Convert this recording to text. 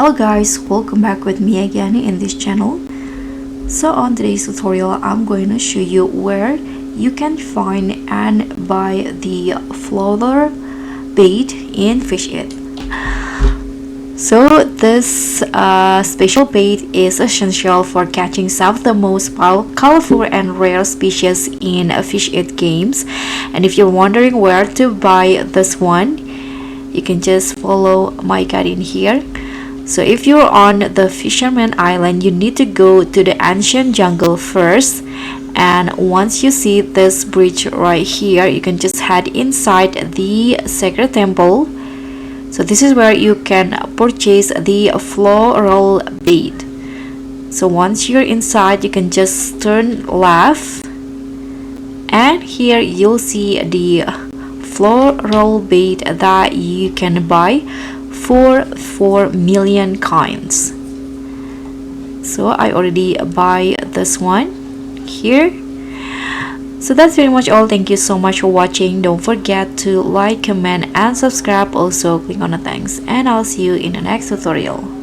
Hello guys, welcome back with me again in this channel. So on today's tutorial, I'm going to show you where you can find and buy the floral bait in Fish It. So this special bait is essential for catching some of the most colorful and rare species in Fish It games. And if you're wondering where to buy this one, you can just follow my guide in here. So if you're on the Fisherman Island, you need to go to the ancient jungle first, and once you see this bridge right here, you can just head inside the sacred temple. So this is where you can purchase the floral bait. So once you're inside, you can just turn left, and here you'll see the floral bait that you can buy for 4 million coins. So I already buy this one here. So that's pretty much all. Thank you so much for watching. Don't forget to like, comment and subscribe. Also click on the thanks, and I'll see you in the next tutorial.